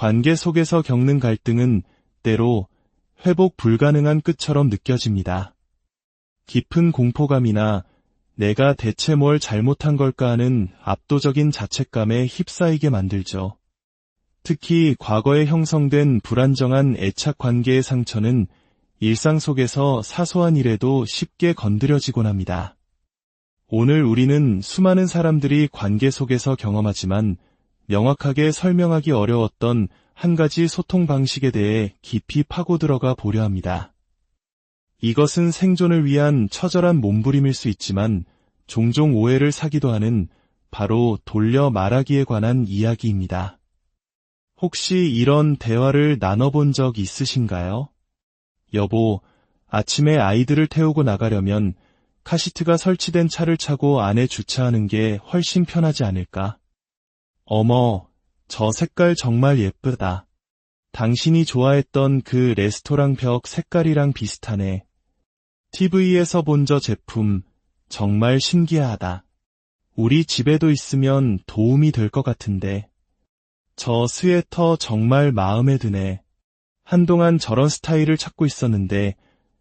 관계 속에서 겪는 갈등은 때로 회복 불가능한 끝처럼 느껴집니다. 깊은 공포감이나 내가 대체 뭘 잘못한 걸까 하는 압도적인 자책감에 휩싸이게 만들죠. 특히 과거에 형성된 불안정한 애착 관계의 상처는 일상 속에서 사소한 일에도 쉽게 건드려지곤 합니다. 오늘 우리는 수많은 사람들이 관계 속에서 경험하지만 명확하게 설명하기 어려웠던 한 가지 소통 방식에 대해 깊이 파고들어가 보려 합니다. 이것은 생존을 위한 처절한 몸부림일 수 있지만 종종 오해를 사기도 하는 바로 돌려 말하기에 관한 이야기입니다. 혹시 이런 대화를 나눠본 적 있으신가요? 여보, 아침에 아이들을 태우고 나가려면 카시트가 설치된 차를 차고 안에 주차하는 게 훨씬 편하지 않을까? 어머, 저 색깔 정말 예쁘다. 당신이 좋아했던 그 레스토랑 벽 색깔이랑 비슷하네. TV에서 본 저 제품 정말 신기하다. 우리 집에도 있으면 도움이 될 것 같은데. 저 스웨터 정말 마음에 드네. 한동안 저런 스타일을 찾고 있었는데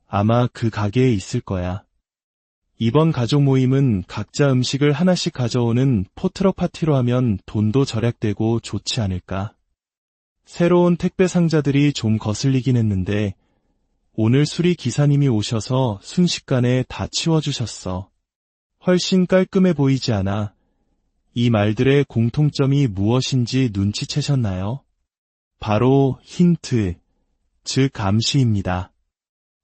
아마 그 가게에 있을 거야. 이번 가족 모임은 각자 음식을 하나씩 가져오는 포트럭 파티로 하면 돈도 절약되고 좋지 않을까. 새로운 택배 상자들이 좀 거슬리긴 했는데 오늘 수리 기사님이 오셔서 순식간에 다 치워주셨어. 훨씬 깔끔해 보이지 않아? 이 말들의 공통점이 무엇인지 눈치채셨나요? 바로 힌트, 즉 암시입니다.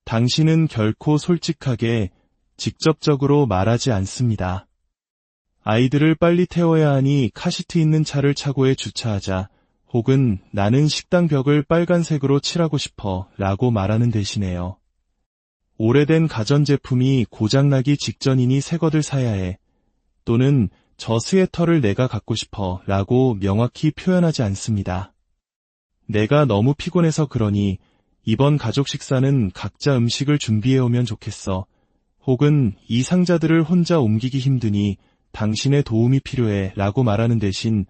당신은 결코 솔직하게, 직접적으로 말하지 않습니다. 아이들을 빨리 태워야 하니 카시트 있는 차를 차고에 주차하자, 혹은 나는 식당 벽을 빨간색으로 칠하고 싶어 라고 말하는 대신에요. 오래된 가전제품이 고장나기 직전이니 새것을 사야 해. 또는 저 스웨터를 내가 갖고 싶어 라고 명확히 표현하지 않습니다. 내가 너무 피곤해서 그러니 이번 가족 식사는 각자 음식을 준비해오면 좋겠어. 혹은 이 상자들을 혼자 옮기기 힘드니 당신의 도움이 필요해 라고 말하는 대신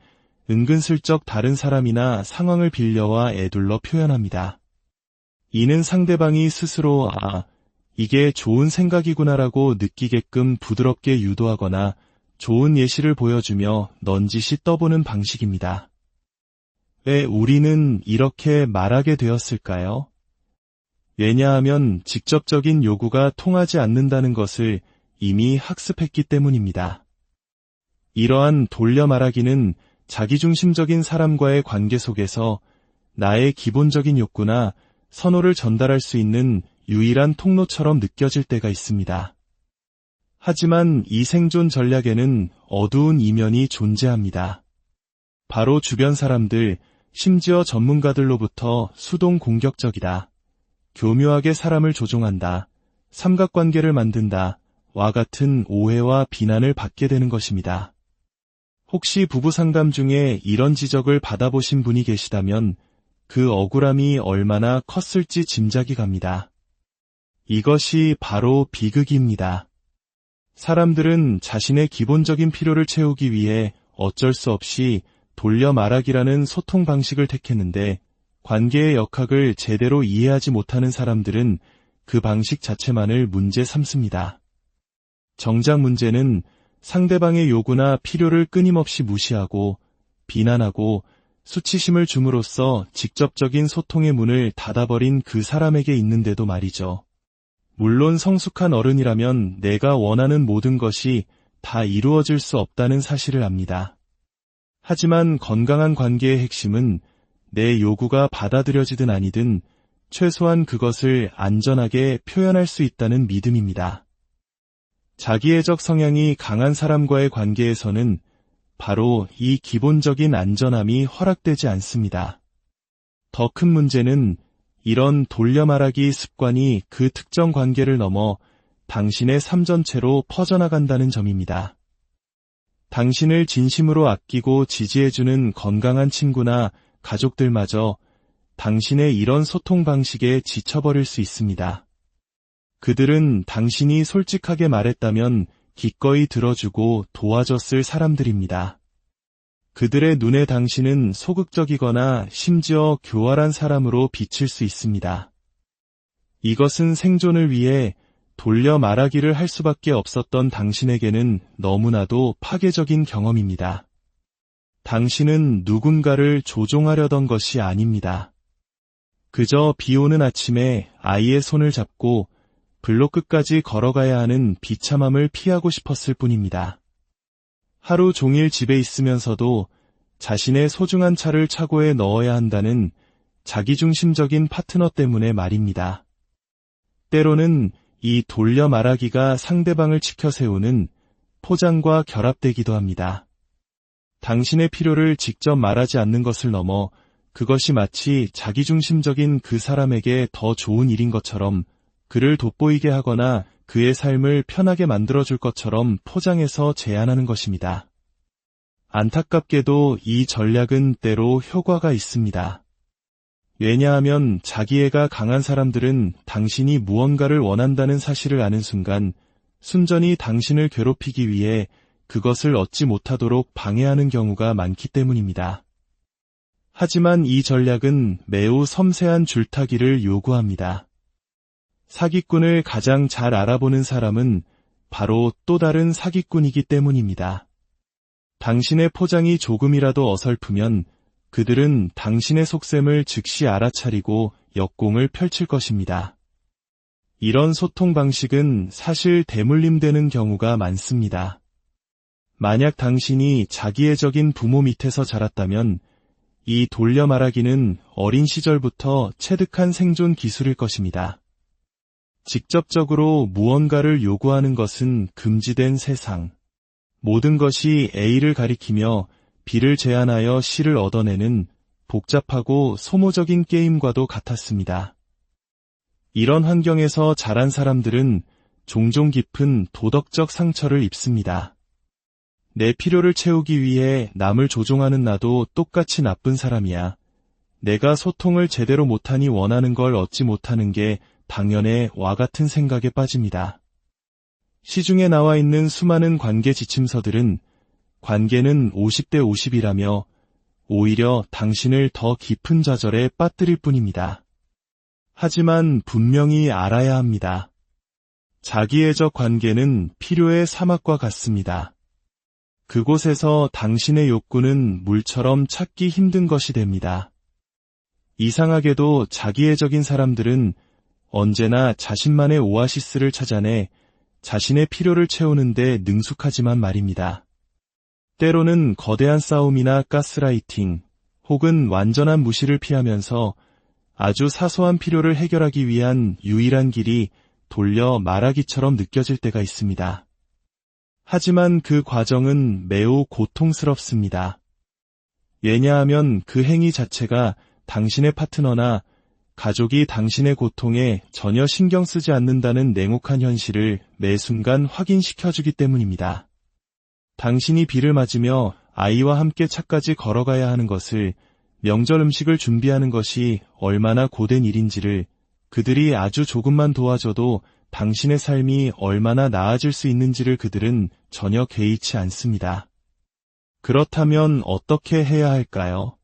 은근슬쩍 다른 사람이나 상황을 빌려와 애둘러 표현합니다. 이는 상대방이 스스로 이게 좋은 생각이구나라고 느끼게끔 부드럽게 유도하거나 좋은 예시를 보여주며 넌지시 떠보는 방식입니다. 왜 우리는 이렇게 말하게 되었을까요? 왜냐하면 직접적인 요구가 통하지 않는다는 것을 이미 학습했기 때문입니다. 이러한 돌려 말하기는 자기중심적인 사람과의 관계 속에서 나의 기본적인 욕구나 선호를 전달할 수 있는 유일한 통로처럼 느껴질 때가 있습니다. 하지만 이 생존 전략에는 어두운 이면이 존재합니다. 바로 주변 사람들, 심지어 전문가들로부터 수동 공격적이다, 교묘하게 사람을 조종한다, 삼각관계를 만든다, 와 같은 오해와 비난을 받게 되는 것입니다. 혹시 부부 상담 중에 이런 지적을 받아보신 분이 계시다면 그 억울함이 얼마나 컸을지 짐작이 갑니다. 이것이 바로 비극입니다. 사람들은 자신의 기본적인 필요를 채우기 위해 어쩔 수 없이 돌려 말하기라는 소통 방식을 택했는데 관계의 역학을 제대로 이해하지 못하는 사람들은 그 방식 자체만을 문제 삼습니다. 정작 문제는 상대방의 요구나 필요를 끊임없이 무시하고 비난하고 수치심을 줌으로써 직접적인 소통의 문을 닫아버린 그 사람에게 있는데도 말이죠. 물론 성숙한 어른이라면 내가 원하는 모든 것이 다 이루어질 수 없다는 사실을 압니다. 하지만 건강한 관계의 핵심은 내 요구가 받아들여지든 아니든 최소한 그것을 안전하게 표현할 수 있다는 믿음입니다. 자기애적 성향이 강한 사람과의 관계에서는 바로 이 기본적인 안전함이 허락되지 않습니다. 더 큰 문제는 이런 돌려 말하기 습관이 그 특정 관계를 넘어 당신의 삶 전체로 퍼져나간다는 점입니다. 당신을 진심으로 아끼고 지지해주는 건강한 친구나 가족들마저 당신의 이런 소통 방식에 지쳐버릴 수 있습니다. 그들은 당신이 솔직하게 말했다면 기꺼이 들어주고 도와줬을 사람들입니다. 그들의 눈에 당신은 소극적이거나 심지어 교활한 사람으로 비칠 수 있습니다. 이것은 생존을 위해 돌려 말하기를 할 수밖에 없었던 당신에게는 너무나도 파괴적인 경험입니다. 당신은 누군가를 조종하려던 것이 아닙니다. 그저 비 오는 아침에 아이의 손을 잡고 블록 끝까지 걸어가야 하는 비참함을 피하고 싶었을 뿐입니다. 하루 종일 집에 있으면서도 자신의 소중한 차를 차고에 넣어야 한다는 자기중심적인 파트너 때문에 말입니다. 때로는 이 돌려 말하기가 상대방을 치켜 세우는 포장과 결합되기도 합니다. 당신의 필요를 직접 말하지 않는 것을 넘어 그것이 마치 자기중심적인 그 사람에게 더 좋은 일인 것처럼 그를 돋보이게 하거나 그의 삶을 편하게 만들어줄 것처럼 포장해서 제안하는 것입니다. 안타깝게도 이 전략은 때로 효과가 있습니다. 왜냐하면 자기애가 강한 사람들은 당신이 무언가를 원한다는 사실을 아는 순간 순전히 당신을 괴롭히기 위해 그것을 얻지 못하도록 방해하는 경우가 많기 때문입니다. 하지만 이 전략은 매우 섬세한 줄타기를 요구합니다. 사기꾼을 가장 잘 알아보는 사람은 바로 또 다른 사기꾼이기 때문입니다. 당신의 포장이 조금이라도 어설프면 그들은 당신의 속셈을 즉시 알아차리고 역공을 펼칠 것입니다. 이런 소통 방식은 사실 대물림되는 경우가 많습니다. 만약 당신이 자기애적인 부모 밑에서 자랐다면 이 돌려 말하기는 어린 시절부터 체득한 생존 기술일 것입니다. 직접적으로 무언가를 요구하는 것은 금지된 세상. 모든 것이 A를 가리키며 B를 제안하여 C를 얻어내는 복잡하고 소모적인 게임과도 같았습니다. 이런 환경에서 자란 사람들은 종종 깊은 도덕적 상처를 입습니다. 내 필요를 채우기 위해 남을 조종하는 나도 똑같이 나쁜 사람이야. 내가 소통을 제대로 못하니 원하는 걸 얻지 못하는 게 당연해 와 같은 생각에 빠집니다. 시중에 나와 있는 수많은 관계 지침서들은 관계는 50대 50이라며 오히려 당신을 더 깊은 좌절에 빠뜨릴 뿐입니다. 하지만 분명히 알아야 합니다. 자기애적 관계는 필요의 사막과 같습니다. 그곳에서 당신의 욕구는 물처럼 찾기 힘든 것이 됩니다. 이상하게도 자기애적인 사람들은 언제나 자신만의 오아시스를 찾아내 자신의 필요를 채우는데 능숙하지만 말입니다. 때로는 거대한 싸움이나 가스라이팅 혹은 완전한 무시를 피하면서 아주 사소한 필요를 해결하기 위한 유일한 길이 돌려 말하기처럼 느껴질 때가 있습니다. 하지만 그 과정은 매우 고통스럽습니다. 왜냐하면 그 행위 자체가 당신의 파트너나 가족이 당신의 고통에 전혀 신경 쓰지 않는다는 냉혹한 현실을 매 순간 확인시켜주기 때문입니다. 당신이 비를 맞으며 아이와 함께 차까지 걸어가야 하는 것을, 명절 음식을 준비하는 것이 얼마나 고된 일인지를, 그들이 아주 조금만 도와줘도 당신의 삶이 얼마나 나아질 수 있는지를 그들은 전혀 개의치 않습니다. 그렇다면 어떻게 해야 할까요?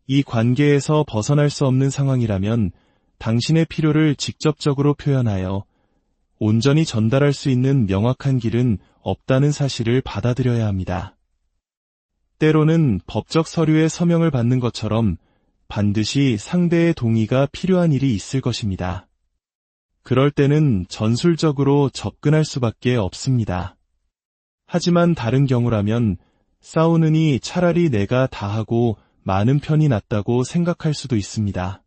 이 관계에서 벗어날 수 없는 상황이라면 당신의 필요를 직접적으로 표현하여 온전히 전달할 수 있는 명확한 길은 없다는 사실을 받아들여야 합니다. 때로는 법적 서류에 서명을 받는 것처럼 반드시 상대의 동의가 필요한 일이 있을 것입니다. 그럴 때는 전술적으로 접근할 수밖에 없습니다. 하지만 다른 경우라면 싸우느니 차라리 내가 다 하고 많은 편이 낫다고 생각할 수도 있습니다.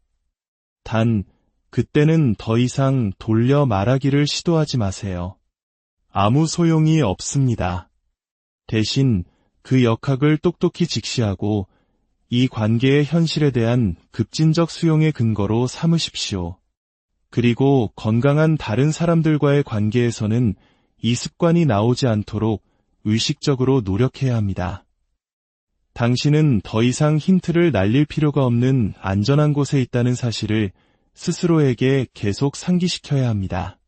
단, 그때는 더 이상 돌려 말하기를 시도하지 마세요. 아무 소용이 없습니다. 대신 그 역학을 똑똑히 직시하고 이 관계의 현실에 대한 급진적 수용의 근거로 삼으십시오. 그리고 건강한 다른 사람들과의 관계에서는 이 습관이 나오지 않도록 의식적으로 노력해야 합니다. 당신은 더 이상 힌트를 날릴 필요가 없는 안전한 곳에 있다는 사실을 스스로에게 계속 상기시켜야 합니다.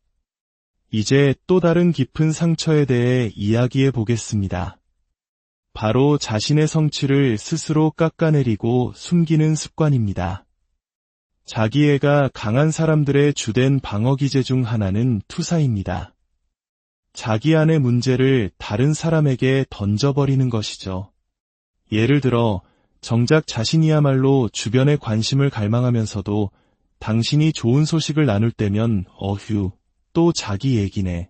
이제 또 다른 깊은 상처에 대해 이야기해 보겠습니다. 바로 자신의 성취를 스스로 깎아내리고 숨기는 습관입니다. 자기애가 강한 사람들의 주된 방어기제 중 하나는 투사입니다. 자기 안의 문제를 다른 사람에게 던져버리는 것이죠. 예를 들어 정작 자신이야말로 주변의 관심을 갈망하면서도 당신이 좋은 소식을 나눌 때면 어휴, 또 자기 얘기네.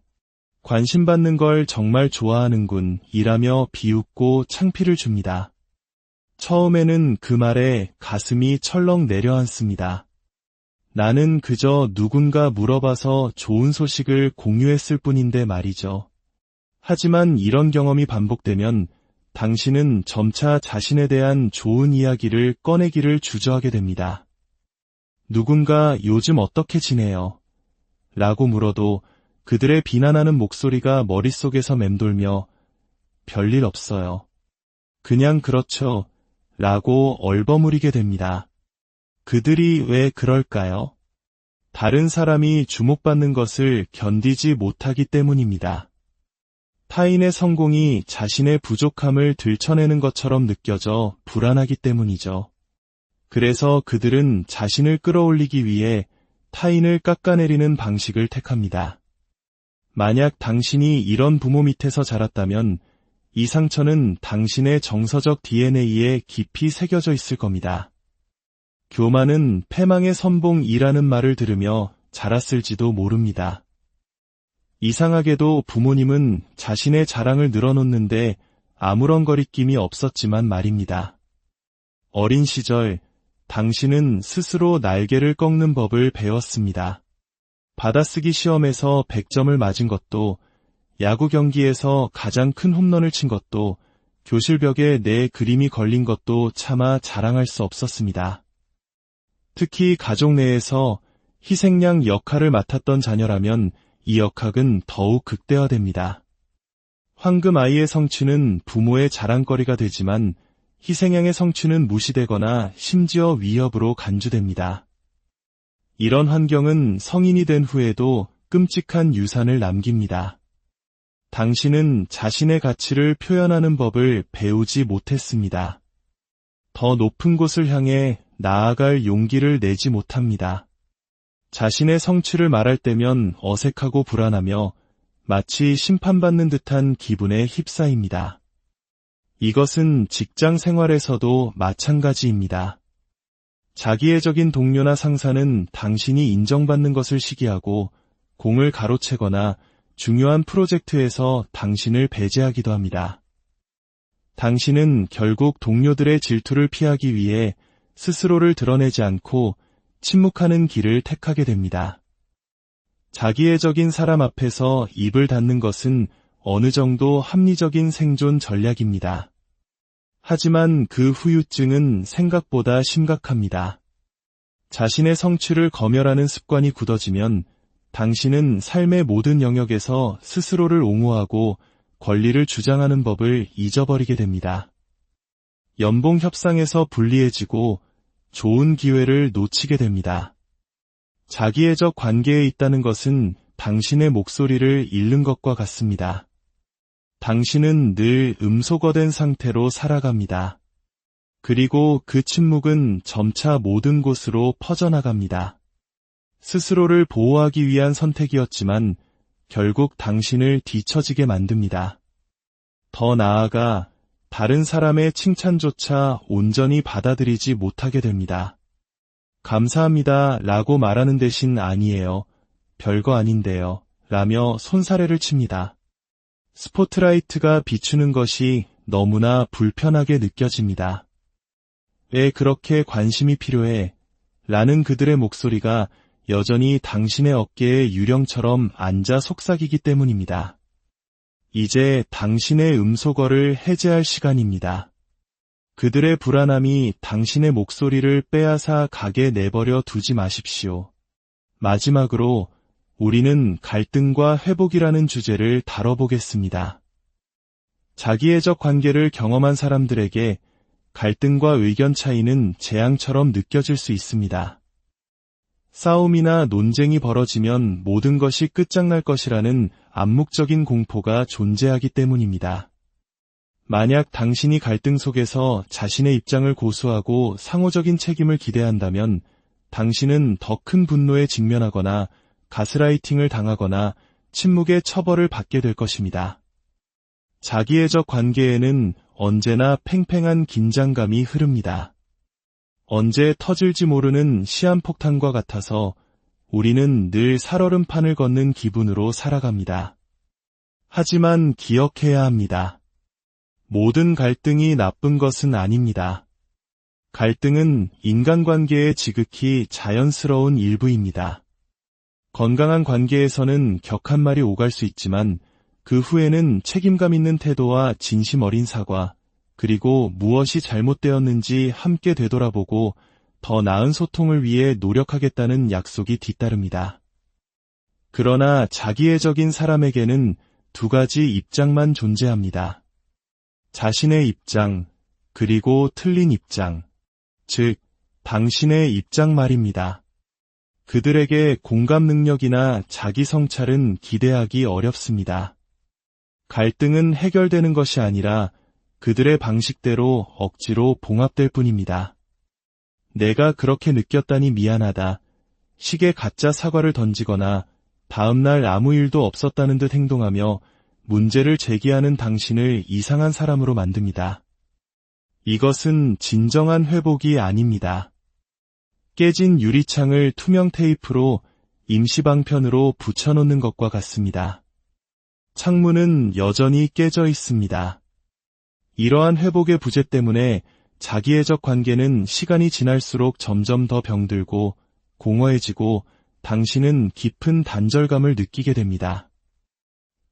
관심받는 걸 정말 좋아하는군 이라며 비웃고 창피를 줍니다. 처음에는 그 말에 가슴이 철렁 내려앉습니다. 나는 그저 누군가 물어봐서 좋은 소식을 공유했을 뿐인데 말이죠. 하지만 이런 경험이 반복되면 당신은 점차 자신에 대한 좋은 이야기를 꺼내기를 주저하게 됩니다. 누군가 요즘 어떻게 지내요? 라고 물어도 그들의 비난하는 목소리가 머릿속에서 맴돌며 별일 없어요. 그냥 그렇죠. 라고 얼버무리게 됩니다. 그들이 왜 그럴까요? 다른 사람이 주목받는 것을 견디지 못하기 때문입니다. 타인의 성공이 자신의 부족함을 들춰내는 것처럼 느껴져 불안하기 때문이죠. 그래서 그들은 자신을 끌어올리기 위해 타인을 깎아내리는 방식을 택합니다. 만약 당신이 이런 부모 밑에서 자랐다면 이 상처는 당신의 정서적 DNA에 깊이 새겨져 있을 겁니다. 교만은 패망의 선봉이라는 말을 들으며 자랐을지도 모릅니다. 이상하게도 부모님은 자신의 자랑을 늘어놓는데 아무런 거리낌이 없었지만 말입니다. 어린 시절 당신은 스스로 날개를 꺾는 법을 배웠습니다. 받아쓰기 시험에서 100점을 맞은 것도, 야구 경기에서 가장 큰 홈런을 친 것도, 교실 벽에 내 그림이 걸린 것도 차마 자랑할 수 없었습니다. 특히 가족 내에서 희생양 역할을 맡았던 자녀라면 이 역학은 더욱 극대화됩니다. 황금아이의 성취는 부모의 자랑거리가 되지만 희생양의 성취는 무시되거나 심지어 위협으로 간주됩니다. 이런 환경은 성인이 된 후에도 끔찍한 유산을 남깁니다. 당신은 자신의 가치를 표현하는 법을 배우지 못했습니다. 더 높은 곳을 향해 나아갈 용기를 내지 못합니다. 자신의 성취를 말할 때면 어색하고 불안하며 마치 심판받는 듯한 기분에 휩싸입니다. 이것은 직장 생활에서도 마찬가지입니다. 자기애적인 동료나 상사는 당신이 인정받는 것을 시기하고 공을 가로채거나 중요한 프로젝트에서 당신을 배제하기도 합니다. 당신은 결국 동료들의 질투를 피하기 위해 스스로를 드러내지 않고 침묵하는 길을 택하게 됩니다. 자기애적인 사람 앞에서 입을 닫는 것은 어느 정도 합리적인 생존 전략입니다. 하지만 그 후유증은 생각보다 심각합니다. 자신의 성취를 검열하는 습관이 굳어지면 당신은 삶의 모든 영역에서 스스로를 옹호하고 권리를 주장하는 법을 잊어버리게 됩니다. 연봉 협상에서 불리해지고 좋은 기회를 놓치게 됩니다. 자기애적 관계에 있다는 것은 당신의 목소리를 잃는 것과 같습니다. 당신은 늘 음소거된 상태로 살아갑니다. 그리고 그 침묵은 점차 모든 곳으로 퍼져나갑니다. 스스로를 보호하기 위한 선택이었지만 결국 당신을 뒤처지게 만듭니다. 더 나아가 다른 사람의 칭찬조차 온전히 받아들이지 못하게 됩니다. 감사합니다 라고 말하는 대신 아니에요, 별거 아닌데요 라며 손사래를 칩니다. 스포트라이트가 비추는 것이 너무나 불편하게 느껴집니다. 왜 그렇게 관심이 필요해? 라는 그들의 목소리가 여전히 당신의 어깨에 유령처럼 앉아 속삭이기 때문입니다. 이제 당신의 음소거를 해제할 시간입니다. 그들의 불안함이 당신의 목소리를 빼앗아 가게 내버려 두지 마십시오. 마지막으로 우리는 갈등과 회복이라는 주제를 다뤄보겠습니다. 자기애적 관계를 경험한 사람들에게 갈등과 의견 차이는 재앙처럼 느껴질 수 있습니다. 싸움이나 논쟁이 벌어지면 모든 것이 끝장날 것이라는 암묵적인 공포가 존재하기 때문입니다. 만약 당신이 갈등 속에서 자신의 입장을 고수하고 상호적인 책임을 기대한다면 당신은 더 큰 분노에 직면하거나 가스라이팅을 당하거나 침묵의 처벌을 받게 될 것입니다. 자기애적 관계에는 언제나 팽팽한 긴장감이 흐릅니다. 언제 터질지 모르는 시한폭탄과 같아서 우리는 늘 살얼음판을 걷는 기분으로 살아갑니다. 하지만 기억해야 합니다. 모든 갈등이 나쁜 것은 아닙니다. 갈등은 인간관계의 지극히 자연스러운 일부입니다. 건강한 관계에서는 격한 말이 오갈 수 있지만 그 후에는 책임감 있는 태도와 진심 어린 사과, 그리고 무엇이 잘못되었는지 함께 되돌아보고 더 나은 소통을 위해 노력하겠다는 약속이 뒤따릅니다. 그러나 자기애적인 사람에게는 두 가지 입장만 존재합니다. 자신의 입장, 그리고 틀린 입장, 즉, 당신의 입장 말입니다. 그들에게 공감 능력이나 자기 성찰은 기대하기 어렵습니다. 갈등은 해결되는 것이 아니라 그들의 방식대로 억지로 봉합될 뿐입니다. 내가 그렇게 느꼈다니 미안하다, 식의 가짜 사과를 던지거나 다음날 아무 일도 없었다는 듯 행동하며 문제를 제기하는 당신을 이상한 사람으로 만듭니다. 이것은 진정한 회복이 아닙니다. 깨진 유리창을 투명 테이프로 임시방편으로 붙여놓는 것과 같습니다. 창문은 여전히 깨져 있습니다. 이러한 회복의 부재 때문에 자기애적 관계는 시간이 지날수록 점점 더 병들고 공허해지고 당신은 깊은 단절감을 느끼게 됩니다.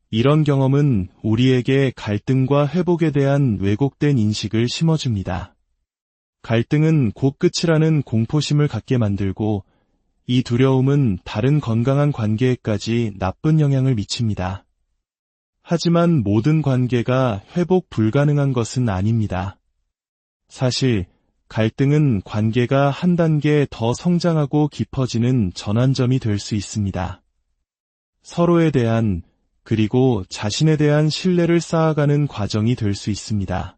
이런 경험은 우리에게 갈등과 회복에 대한 왜곡된 인식을 심어줍니다. 갈등은 곧 끝이라는 공포심을 갖게 만들고 이 두려움은 다른 건강한 관계에까지 나쁜 영향을 미칩니다. 하지만 모든 관계가 회복 불가능한 것은 아닙니다. 사실 갈등은 관계가 한 단계 더 성장하고 깊어지는 전환점이 될 수 있습니다. 서로에 대한 그리고 자신에 대한 신뢰를 쌓아가는 과정이 될 수 있습니다.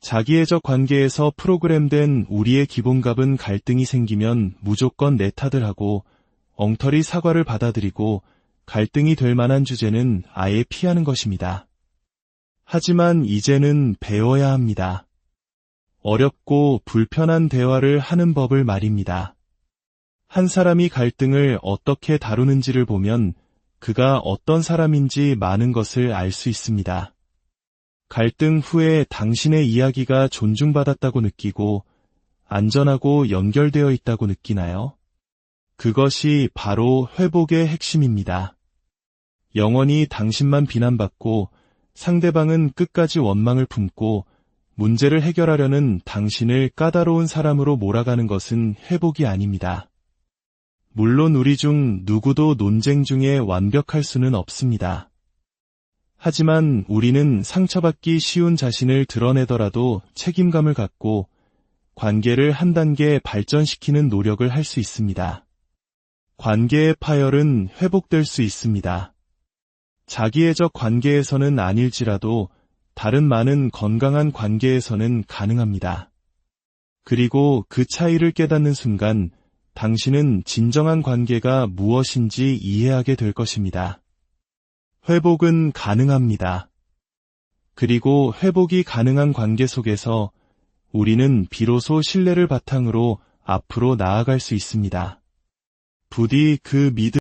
자기애적 관계에서 프로그램된 우리의 기본값은 갈등이 생기면 무조건 내 탓을 하고 엉터리 사과를 받아들이고 갈등이 될 만한 주제는 아예 피하는 것입니다. 하지만 이제는 배워야 합니다. 어렵고 불편한 대화를 하는 법을 말입니다. 한 사람이 갈등을 어떻게 다루는지를 보면 그가 어떤 사람인지 많은 것을 알 수 있습니다. 갈등 후에 당신의 이야기가 존중받았다고 느끼고 안전하고 연결되어 있다고 느끼나요? 그것이 바로 회복의 핵심입니다. 영원히 당신만 비난받고 상대방은 끝까지 원망을 품고 문제를 해결하려는 당신을 까다로운 사람으로 몰아가는 것은 회복이 아닙니다. 물론 우리 중 누구도 논쟁 중에 완벽할 수는 없습니다. 하지만 우리는 상처받기 쉬운 자신을 드러내더라도 책임감을 갖고 관계를 한 단계 발전시키는 노력을 할 수 있습니다. 관계의 파열은 회복될 수 있습니다. 자기애적 관계에서는 아닐지라도 다른 많은 건강한 관계에서는 가능합니다. 그리고 그 차이를 깨닫는 순간 당신은 진정한 관계가 무엇인지 이해하게 될 것입니다. 회복은 가능합니다. 그리고 회복이 가능한 관계 속에서 우리는 비로소 신뢰를 바탕으로 앞으로 나아갈 수 있습니다. 부디 그 믿음